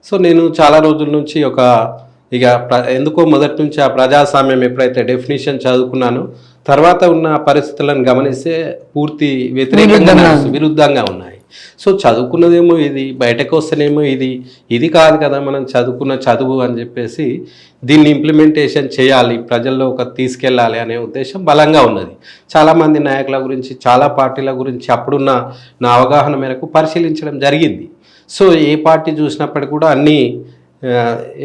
So నేను చాలా రోజుల నుంచి ఇక ఎందుకో మొదటి నుంచి ఆ ప్రజాస్వామ్యం ఎప్పుడైతే డెఫినేషన్ చదువుకున్నానో తర్వాత ఉన్న పరిస్థితులను గమనిస్తే పూర్తి విరుద్ధంగా ఉన్నాయి. సో చదువుకున్నదేమో ఇది, బయటకు వస్తేనేమో ఇది కాదు కదా మనం చదువుకున్న చదువు అని చెప్పేసి దీన్ని ఇంప్లిమెంటేషన్ చేయాలి, ప్రజల్లో తీసుకెళ్ళాలి అనే ఉద్దేశం బలంగా ఉన్నది. చాలామంది నాయకుల గురించి, చాలా పార్టీల గురించి అప్పుడున్న నా అవగాహన మేరకు పరిశీలించడం జరిగింది. సో ఏ పార్టీ చూసినప్పటికీ కూడా అన్నీ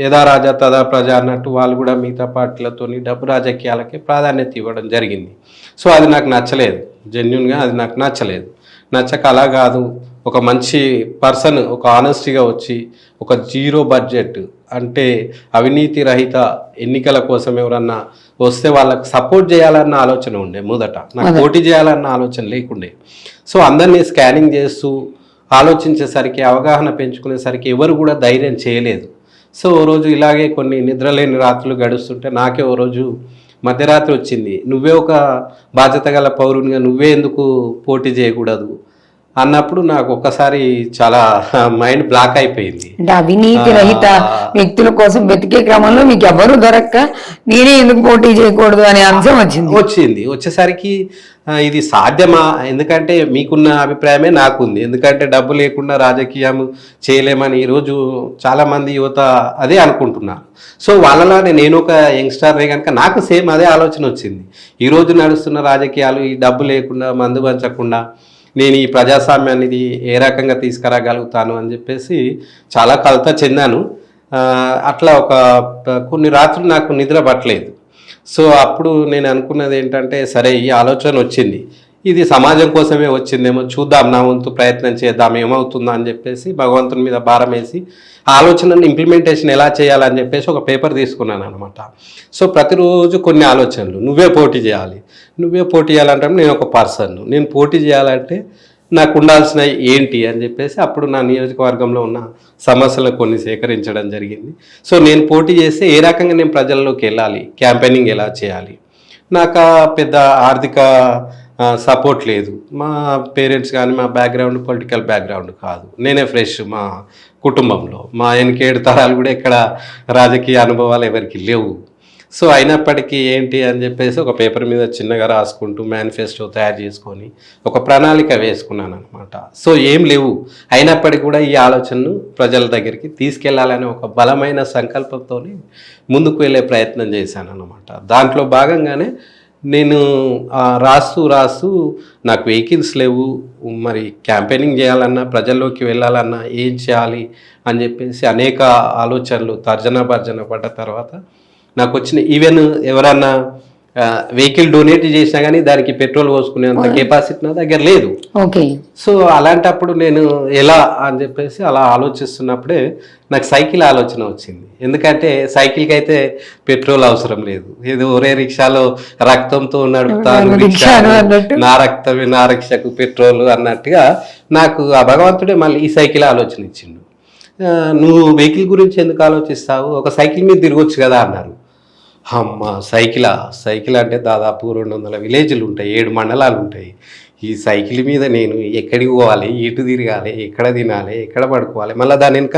యథా రాజా తదా ప్రజ అన్నట్టు వాళ్ళు కూడా మిగతా పార్టీలతోని డబ్బు రాజకీయాలకే ప్రాధాన్యత ఇవ్వడం జరిగింది. సో అది నాకు నచ్చలేదు, జెన్యున్గా అది నాకు నచ్చలేదు. నచ్చక అలా కాదు, ఒక మంచి పర్సన్ ఒక ఆనెస్టీగా వచ్చి ఒక జీరో బడ్జెట్ అంటే అవినీతి రహిత ఎన్నికల కోసం ఎవరన్నా వస్తే వాళ్ళకి సపోర్ట్ చేయాలన్న ఆలోచన ఉండే మొదట, నాకు పోటీ చేయాలన్న ఆలోచన లేకుండే. సో అందరినీ స్కానింగ్ చేస్తూ ఆలోచించేసరికి, అవగాహన పెంచుకునేసరికి ఎవరు కూడా ధైర్యం చేయలేదు. సో ఓ రోజు ఇలాగే కొన్ని నిద్రలేని రాత్రులు గడుస్తుంటే నాకే ఓ రోజు మధ్యరాత్రి వచ్చింది, నువ్వే ఒక బాధ్యత గల పౌరునిగా నువ్వే ఎందుకు పోటీ చేయకూడదు అన్నప్పుడు నాకు ఒక్కసారి చాలా మైండ్ బ్లాక్ అయిపోయింది. అంటే అవినీతి రహిత వ్యక్తుల కోసం వెతికే క్రమంలో మీకు ఎవరు దొరక్క నేనే ఎందుకు పోటీ చేయకూడదు అనే అంశం వచ్చేసరికి ఇది సాధ్యమా? ఎందుకంటే మీకున్న అభిప్రాయమే నాకుంది. ఎందుకంటే డబ్బు లేకుండా రాజకీయం చేయలేమని ఈరోజు చాలామంది యువత అదే అనుకుంటున్నారు. సో వాళ్ళలానే నేను ఒక యంగ్స్టర్నే కనుక నాకు సేమ్ అదే ఆలోచన వచ్చింది. ఈరోజు నడుస్తున్న రాజకీయాలు ఈ డబ్బు లేకుండా, మందు పంచకుండా నేను ఈ ప్రజాస్వామ్యాన్ని ఏ రకంగా తీసుకురాగలుగుతాను అని చెప్పేసి చాలా కలత చెందాను. అట్లా కొన్ని రాత్రులు నాకు నిద్ర పట్టలేదు. సో అప్పుడు నేను అనుకున్నది ఏంటంటే, సరే ఈ ఆలోచన వచ్చింది, ఇది సమాజం కోసమే వచ్చిందేమో, చూద్దాం, నా వంతు ప్రయత్నం చేద్దాం, ఏమవుతుందా అని చెప్పేసి భగవంతుని మీద భారం వేసి ఆలోచనను ఇంప్లిమెంటేషన్ ఎలా చేయాలని చెప్పేసి ఒక పేపర్ తీసుకున్నాను అనమాట. సో ప్రతిరోజు కొన్ని ఆలోచనలు, నువ్వే పోటీ చేయాలంటే నేను ఒక పర్సన్, నేను పోటీ చేయాలంటే నాకు ఉండాల్సిన ఏంటి అని చెప్పేసి అప్పుడు నా నియోజకవర్గంలో ఉన్న సమస్యలు కొన్ని సేకరించడం జరిగింది. సో నేను పోటీ చేస్తే ఏ రకంగా నేను ప్రజల్లోకి వెళ్ళాలి, క్యాంపెయినింగ్ ఎలా చేయాలి, నాకు పెద్ద ఆర్థిక సపోర్ట్ లేదు, మా పేరెంట్స్ కానీ మా బ్యాక్గ్రౌండ్ పొలిటికల్ బ్యాక్గ్రౌండ్ కాదు, నేనే ఫ్రెష్, మా కుటుంబంలో మా 7 తరాలు కూడా ఇక్కడ రాజకీయ అనుభవాలు ఎవరికి లేవు. సో అయినప్పటికీ ఏంటి అని చెప్పేసి ఒక పేపర్ మీద చిన్నగా రాసుకుంటూ మేనిఫెస్టో తయారు చేసుకొని ఒక ప్రణాళిక వేసుకున్నాను అనమాట. సో ఏం లేవు, అయినప్పటికీ కూడా ఈ ఆలోచనను ప్రజల దగ్గరికి తీసుకెళ్లాలనే ఒక బలమైన సంకల్పంతో ముందుకు వెళ్ళే ప్రయత్నం చేశాను అనమాట. దాంట్లో భాగంగానే నేను రాస్తూ నాకు వెహికల్స్ లేవు, మరి క్యాంపెయినింగ్ చేయాలన్నా, ప్రజల్లోకి వెళ్ళాలన్నా ఏం చేయాలి అని చెప్పేసి అనేక ఆలోచనలు తర్జన భర్జన పడ్డ తర్వాత నాకు వచ్చిన, ఈవెన్ ఎవరన్నా వెహికల్ డొనేట్ చేసినా కానీ దానికి పెట్రోల్ పోసుకునేంత కెపాసిటీ నా దగ్గర లేదు. సో అలాంటప్పుడు నేను ఎలా అని చెప్పేసి అలా ఆలోచిస్తున్నప్పుడే నాకు సైకిల్ ఆలోచన వచ్చింది. ఎందుకంటే సైకిల్కి అయితే పెట్రోల్ అవసరం లేదు, ఏదో ఒరే రిక్షాలో రక్తంతో నడుపుతాను, నా రక్తమే నా రిక్షకు పెట్రోల్ అన్నట్టుగా నాకు ఆ భగవంతుడే మళ్ళీ ఈ సైకిల్ ఆలోచన ఇచ్చిండు. నువ్వు వెహికల్ గురించి ఎందుకు ఆలోచిస్తావు, ఒక సైకిల్ మీద తిరగొచ్చు కదా అన్నారు. అమ్మ సైకిల్ అంటే దాదాపు 200 విలేజ్లు ఉంటాయి, 7 మండలాలు ఉంటాయి. ఈ సైకిల్ మీద నేను ఎక్కడికి పోవాలి, ఎటు తిరగాలి, ఎక్కడ తినాలి, ఎక్కడ పడుకోవాలి, మళ్ళీ దాని వెనుక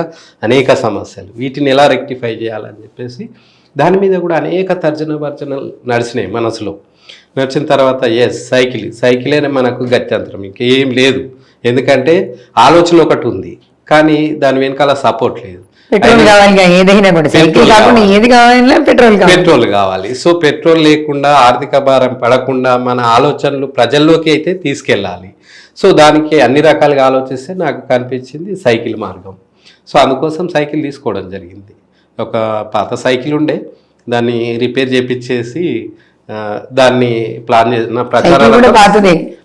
అనేక సమస్యలు, వీటిని ఎలా రెక్టిఫై చేయాలని చెప్పేసి దాని మీద కూడా అనేక తర్జన భర్జనలు నడిచినాయి మనసులో. నడిచిన తర్వాత సైకిలేనే మనకు గత్యంతరం, ఇంకేం లేదు. ఎందుకంటే ఆలోచన ఒకటి ఉంది కానీ దాని వెనకాల సపోర్ట్ లేదు. పెట్రోల్ కావాలి. సో పెట్రోల్ లేకుండా, ఆర్థిక భారం పడకుండా మన ఆలోచనలు ప్రజల్లోకి అయితే తీసుకెళ్ళాలి. సో దానికి అన్ని రకాలుగా ఆలోచిస్తే నాకు కనిపించింది సైకిల్ మార్గం. సో అందుకోసం సైకిల్ తీసుకోవడం జరిగింది. ఒక పాత సైకిల్ ఉండే, దాన్ని రిపేర్ చేపించేసి దాన్ని ప్లాన్ చేసిన ప్రచారం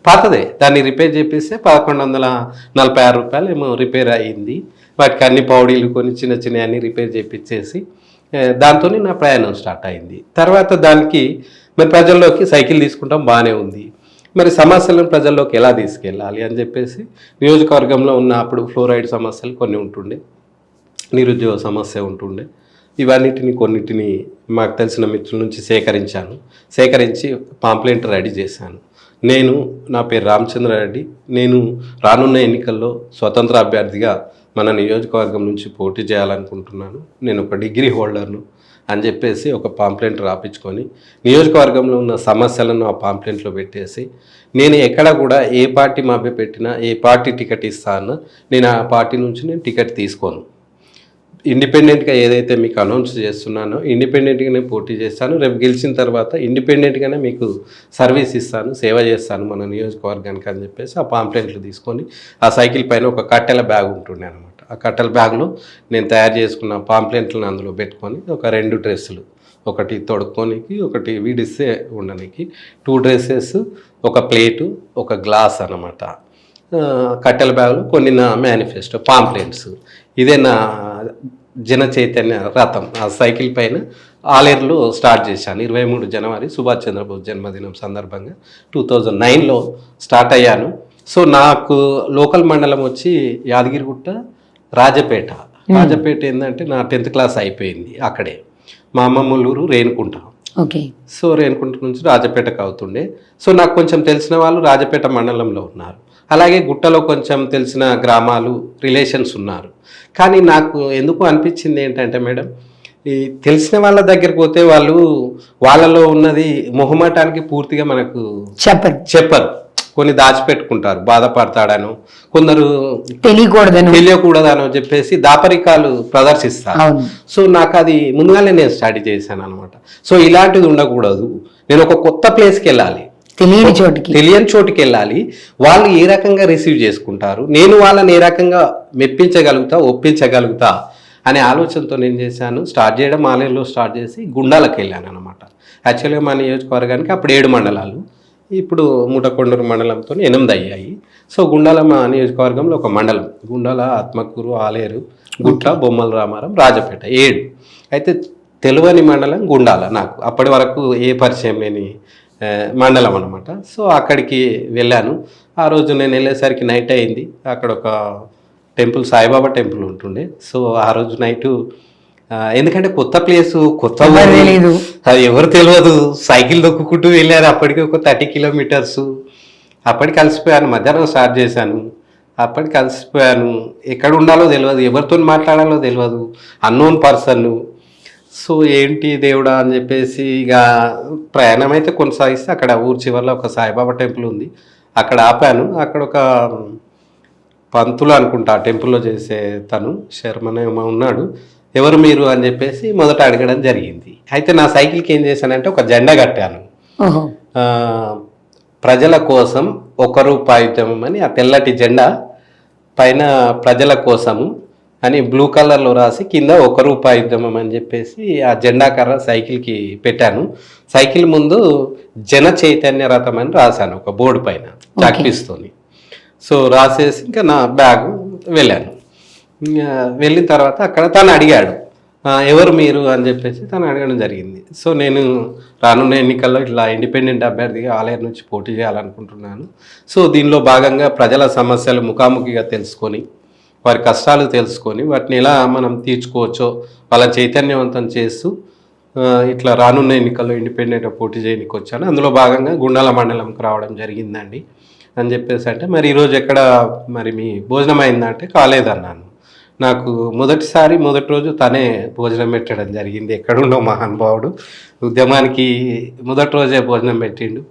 పాతదే, దాన్ని రిపేర్ చేపిస్తే 1146 రూపాయలు ఏమో రిపేర్ అయ్యింది. వాటికి అన్ని పౌడీలు కొని చిన్న అన్ని రిపేర్ చేపించేసి దాంతో నా ప్రయాణం స్టార్ట్ అయింది. తర్వాత దానికి మరి ప్రజల్లోకి సైకిల్ తీసుకుంటాం బాగానే ఉంది, మరి సమస్యలను ప్రజల్లోకి ఎలా తీసుకెళ్ళాలి అని చెప్పేసి నియోజకవర్గంలో ఉన్న అప్పుడు ఫ్లోరైడ్ సమస్యలు కొన్ని ఉంటుండే, నిరుద్యోగ సమస్య ఉంటుండే, కొన్నిటిని మాకు తెలిసిన మిత్రుల నుంచి సేకరించి పాంప్లెంట్ రెడీ చేశాను. నా పేరు రామచంద్రారెడ్డి, నేను రానున్న ఎన్నికల్లో స్వతంత్ర అభ్యర్థిగా మన నియోజకవర్గం నుంచి పోటీ చేయాలనుకుంటున్నాను, నేను ఒక డిగ్రీ హోల్డర్ను అని చెప్పేసి ఒక పాంప్లెంట్ రాపించుకొని నియోజకవర్గంలో ఉన్న సమస్యలను ఆ పాంప్లెంట్లో పెట్టేసి నేను ఎక్కడ కూడా ఏ పార్టీ మభ్యపెట్టినా, ఏ పార్టీ టికెట్ ఇస్తానో నేను ఆ పార్టీ నుంచి నేను టికెట్ తీసుకోను. ఇండిపెండెంట్గా ఏదైతే మీకు అనౌన్స్ చేస్తున్నానో ఇండిపెండెంట్గానే పోటీ చేస్తాను. రేపు గెలిచిన తర్వాత ఇండిపెండెంట్గానే మీకు సర్వీస్ ఇస్తాను, సేవ చేస్తాను మన నియోజకవర్గానికి అని చెప్పేసి ఆ పాంప్లెంట్లు తీసుకొని ఆ సైకిల్ పైన ఒక కట్టెల బ్యాగ్ ఉంటుండే అనమాట. ఆ కట్టెల బ్యాగ్లో నేను తయారు చేసుకున్న పాంప్లెంట్లను అందులో పెట్టుకొని ఒక 2 డ్రెస్సులు, ఒకటి తొడుక్కోనికి, ఒకటి విడిస్తే ఉండడానికి, 2 డ్రెస్సెస్, ఒక ప్లేటు, ఒక గ్లాస్ అన్నమాట. కట్టెల బ్యాగులు కొన్ని నా మేనిఫెస్టో పాంప్లెంట్స్. ఇదే నా జన చైతన్య రథం. ఆ సైకిల్ పైన ఆలేరులో స్టార్ట్ చేశాను 23 జనవరి సుభాష్ చంద్రబోస్ జన్మదినం సందర్భంగా 2009లో స్టార్ట్ అయ్యాను. సో నాకు లోకల్ మండలం వచ్చి యాదగిరిగుట్ట, రాజపేట. రాజపేట ఏంటంటే నా 10th క్లాస్ అయిపోయింది అక్కడే. మా అమ్మమ్మలూరు రేణుకుంట. ఓకే. సో రేణుకుంట నుంచి రాజపేటకు అవుతుండే. సో నాకు కొంచెం తెలిసిన వాళ్ళు రాజపేట మండలంలో ఉన్నారు, అలాగే గుట్టలో కొంచెం తెలిసిన గ్రామాలు రిలేషన్స్ ఉన్నారు. కానీ నాకు ఎందుకు అనిపించింది ఏంటంటే మేడం, ఈ తెలిసిన వాళ్ళ దగ్గరికి పోతే వాళ్ళలో ఉన్నది మొహమాటానికి పూర్తిగా మనకు చెప్పరు. కొన్ని దాచిపెట్టుకుంటారు, బాధపడతాడను, కొందరు తెలియకూడదనో చెప్పేసి దాపరికాలు ప్రదర్శిస్తారు. సో నాకు అది ముందుగానే నేను స్టడీ చేశాను అనమాట. సో ఇలాంటిది ఉండకూడదు, నేను ఒక కొత్త ప్లేస్కి వెళ్ళాలి, తెలియని చోటుకి వెళ్ళాలి, వాళ్ళు ఏ రకంగా రిసీవ్ చేసుకుంటారు, నేను వాళ్ళని ఏ రకంగా మెప్పించగలుగుతా, ఒప్పించగలుగుతా అనే ఆలోచనతో నేను చేశాను. స్టార్ట్ చేయడం ఆలయంలో స్టార్ట్ చేసి గుండాలకు వెళ్ళాను అనమాట. యాక్చువల్గా మా నియోజకవర్గానికి అప్పుడు 7 మండలాలు, ఇప్పుడు మూటకొండూరు మండలంతో 8 అయ్యాయి. సో గుండాల మా నియోజకవర్గంలో ఒక మండలం, గుండాల, ఆత్మకూరు, ఆలేరు, గుట్ల, బొమ్మల రామారం, రాజపేట 7. అయితే తెలువని మండలం గుండాల, నాకు అప్పటి వరకు ఏ పరిచయం లేని మండలం అనమాట. సో అక్కడికి వెళ్ళాను. ఆ రోజు నేను వెళ్ళేసరికి నైట్ అయింది. అక్కడ ఒక టెంపుల్, సాయిబాబా టెంపుల్ ఉంటుండే. సో ఆ రోజు నైటు, ఎందుకంటే కొత్త ప్లేసు, కొత్త అది ఎవరు తెలియదు, సైకిల్ దొక్కుంటూ వెళ్ళారు. అప్పటికి ఒక 30 కిలోమీటర్స్. అప్పటికి కలిసిపోయాను, మధ్యాహ్నం స్టార్ట్ చేశాను. అప్పటికి కలిసిపోయాను, ఎక్కడ ఉండాలో తెలియదు, ఎవరితో మాట్లాడాలో తెలియదు, అన్నోన్ పర్సన్. సో ఏంటి దేవుడా అని చెప్పేసి ఇక ప్రయాణం అయితే కొనసాగిస్తే అక్కడ ఊరి చివరిలో ఒక సాయిబాబా టెంపుల్ ఉంది, అక్కడ ఆపాను. అక్కడ ఒక పంతులు అనుకుంటా ఆ టెంపుల్లో చేసే తను, శర్మనే ఉన్నాడు. ఎవరు మీరు అని చెప్పేసి మొదట అడగడం జరిగింది. అయితే నా సైకిల్కి ఏం చేశానంటే ఒక జెండా కట్టాను, ప్రజల కోసం ₹1 అని. ఆ తెల్లటి జెండా పైన ప్రజల కోసము అని బ్లూ కలర్లో రాసి కింద ₹1 అని చెప్పేసి ఆ జెండా కర్ర సైకిల్కి పెట్టాను. సైకిల్ ముందు జన చైతన్య రథం అని రాశాను ఒక బోర్డు పైన చాక్పీస్తోని. సో రాసేసి ఇంకా నా బ్యాగ్ వెళ్ళాను. వెళ్ళిన తర్వాత అక్కడ తను అడిగాడు, ఎవరు మీరు అని చెప్పేసి తను అడగడం జరిగింది. సో నేను రానున్న ఎన్నికల్లో ఇట్లా ఇండిపెండెంట్ అభ్యర్థిగా ఆలయం నుంచి పోటీ చేయాలనుకుంటున్నాను. సో దీనిలో భాగంగా ప్రజల సమస్యలు ముఖాముఖిగా తెలుసుకొని, వారి కష్టాలు తెలుసుకొని, వాటిని ఎలా మనం తీర్చుకోవచ్చో వాళ్ళ చైతన్యవంతం చేస్తూ ఇట్లా రానున్న ఎన్నికల్లో ఇండిపెండెంట్గా పోటీ చేయడానికి వచ్చాను. అందులో భాగంగా గుండాల మండలంకి రావడం జరిగిందండి అని చెప్పేసి. అంటే మరి ఈరోజు ఎక్కడ మరి మీ భోజనం అయిందంటే కాలేదన్నాను. నాకు మొదటి రోజు తనే భోజనం పెట్టడం జరిగింది. ఎక్కడుండో మహానుభావుడు, ఉద్యమానికి మొదటి రోజే భోజనం పెట్టిండు.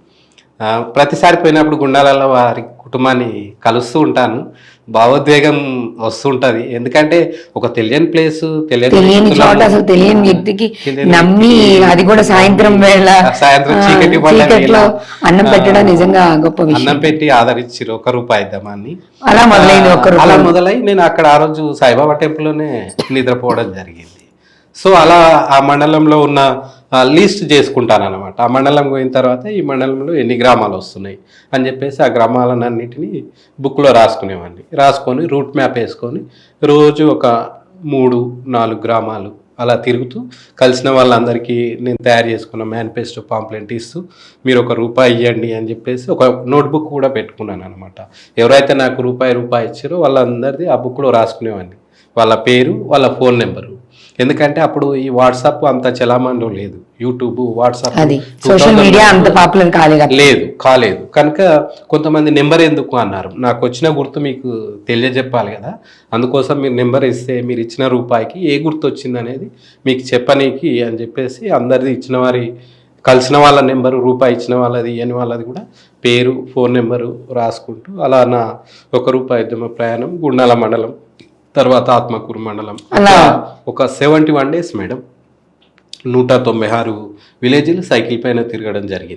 ప్రతిసారి పోయినప్పుడు గుండాలలో వారి కుటుంబాన్ని కలుస్తూ ఉంటాను, భావోద్వేగం వస్తుంటది. ఎందుకంటే ఒక తెలియని ప్లేస్, తెలియని చోట, అసలు తెలియని వ్యక్తికి నమ్మి, అది కూడా సాయంత్రం చీకట్లో అన్నం పెట్టడం నిజంగా గొప్ప విషయం. అన్నం పెట్టి ఆదరించారు ₹1 ఇద్దామని. అలా మొదలై నేను అక్కడ ఆ రోజు సాయిబాబా టెంపుల్లోనే నిద్రపోవడం జరిగింది. సో అలా ఆ మండలంలో ఉన్న లిస్ట్ చేసుకుంటాను అనమాట. ఆ మండలం పోయిన తర్వాత ఈ మండలంలో ఎన్ని గ్రామాలు వస్తున్నాయి అని చెప్పేసి ఆ గ్రామాలన్నింటినీ బుక్లో రాసుకునేవాడిని. రాసుకొని రూట్ మ్యాప్ వేసుకొని రోజు ఒక 3-4 గ్రామాలు అలా తిరుగుతూ కలిసిన వాళ్ళందరికీ నేను తయారు చేసుకున్న మేనిఫెస్టో పాంప్లెంట్ ఇస్తూ మీరు ₹1 ఇవ్వండి అని చెప్పేసి ఒక నోట్బుక్ కూడా పెట్టుకున్నాను అనమాట. ఎవరైతే నాకు రూపాయి ఇచ్చారో వాళ్ళందరిది ఆ బుక్లో రాసుకునేవాడిని, వాళ్ళ పేరు, వాళ్ళ ఫోన్ నెంబరు. ఎందుకంటే అప్పుడు ఈ వాట్సాప్ అంత చలామణిలో లేదు, యూట్యూబ్ వాట్సాప్ అది సోషల్ మీడియా అంత పాపులర్ కాలేదు కాలేదు కనుక కొంతమంది నెంబర్ ఎందుకు అన్నారు. నాకు వచ్చిన గుర్తు మీకు తెలియజెప్పాలి కదా, అందుకోసం మీరు నెంబర్ ఇస్తే మీరు ఇచ్చిన రూపాయికి ఏ గుర్తు వచ్చింది అనేది మీకు చెప్పనీకి అని చెప్పేసి అందరిది ఇచ్చిన వారి కలిసిన వాళ్ళ నెంబరు, రూపాయి ఇచ్చిన వాళ్ళది ఇవ్వని వాళ్ళది కూడా పేరు, ఫోన్ నెంబరు రాసుకుంటూ అలా నా 1 రూపాయి ఉద్యమ ప్రయాణం గుండాల మండలం, తర్వాత ఆత్మకూరు మండలం ఒక 71 days మేడం. 196 విలేజ్లు సైకిల్ పైన తిరగడం జరిగింది.